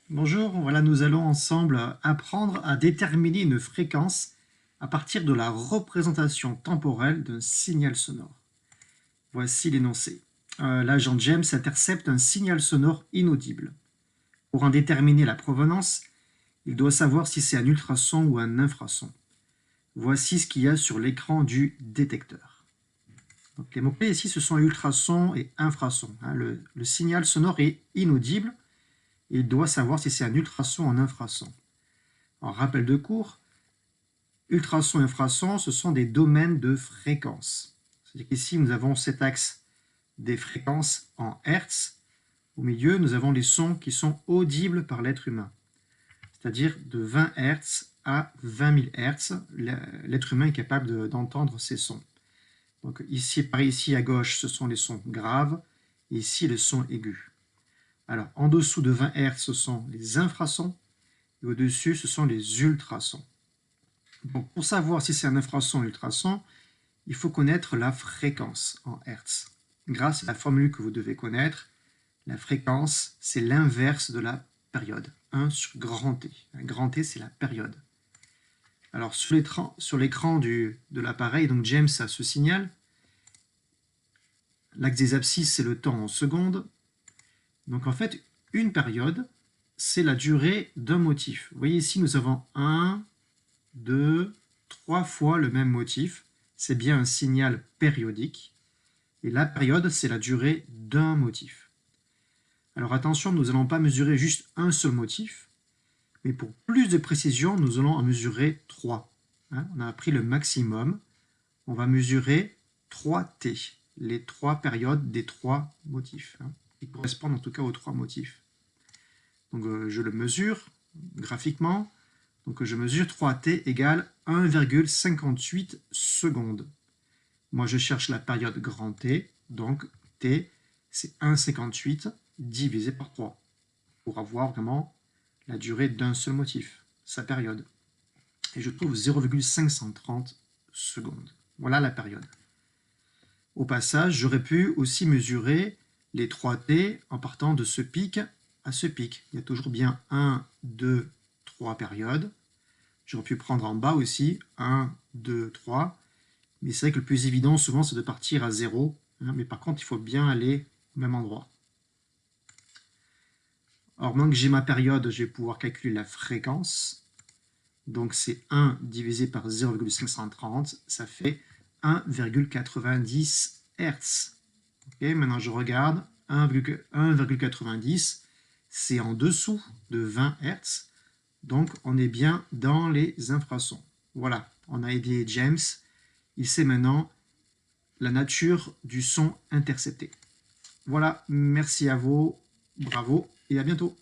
Bonjour, voilà, nous allons ensemble apprendre à déterminer une fréquence à partir de la représentation temporelle d'un signal sonore. Voici l'énoncé. L'agent James intercepte un signal sonore inaudible. Pour en déterminer la provenance, il doit savoir si c'est un ultrason ou un infrason. Voici ce qu'il y a sur l'écran du détecteur. Donc, les mots-clés ici, ce sont ultrason et infrason. Le signal sonore est inaudible. Il doit savoir si c'est un ultrason ou un infrason. En rappel de cours, ultrason et infrason, ce sont des domaines de fréquence. C'est-à-dire qu'ici, nous avons cet axe des fréquences en Hertz. Au milieu, nous avons les sons qui sont audibles par l'être humain. C'est-à-dire de 20 Hertz à 20 000 Hertz, l'être humain est capable d'entendre ces sons. Donc ici, par ici à gauche, ce sont les sons graves, et ici les sons aigus. Alors, en dessous de 20 Hz, ce sont les infrasons, et au-dessus, ce sont les ultrasons. Donc, pour savoir si c'est un infrason ou un ultrason, il faut connaître la fréquence en Hertz. Grâce à la formule que vous devez connaître, la fréquence, c'est l'inverse de la période. 1 sur grand T. Grand T, c'est la période. Alors, sur l'écran de l'appareil, donc James a ce signal. L'axe des abscisses, c'est le temps en secondes. Donc en fait, une période, c'est la durée d'un motif. Vous voyez ici, nous avons 1, 2, 3 fois le même motif. C'est bien un signal périodique. Et la période, c'est la durée d'un motif. Alors attention, nous n'allons pas mesurer juste un seul motif, mais pour plus de précision, nous allons en mesurer 3. On a appris le maximum. On va mesurer 3T, les 3 périodes des 3 motifs. Qui correspondent en tout cas aux 3 motifs. Donc je le mesure graphiquement. Donc je mesure 3T égale 1,58 secondes. Moi je cherche la période grand T, donc T c'est 1,58 divisé par 3 pour avoir vraiment la durée d'un seul motif, sa période. Et je trouve 0,530 secondes. Voilà la période. Au passage, j'aurais pu aussi mesurer les 3T en partant de ce pic à ce pic. Il y a toujours bien 1, 2, 3 périodes. J'aurais pu prendre en bas aussi 1, 2, 3. Mais c'est vrai que le plus évident souvent c'est de partir à 0. Mais par contre, il faut bien aller au même endroit. Alors maintenant que j'ai ma période, je vais pouvoir calculer la fréquence. Donc c'est 1 divisé par 0,530, ça fait 1,90 Hz. Okay, maintenant je regarde, 1,90, c'est en dessous de 20 Hz, donc on est bien dans les infrasons. Voilà, on a aidé James, il sait maintenant la nature du son intercepté. Voilà, merci à vous, bravo et à bientôt.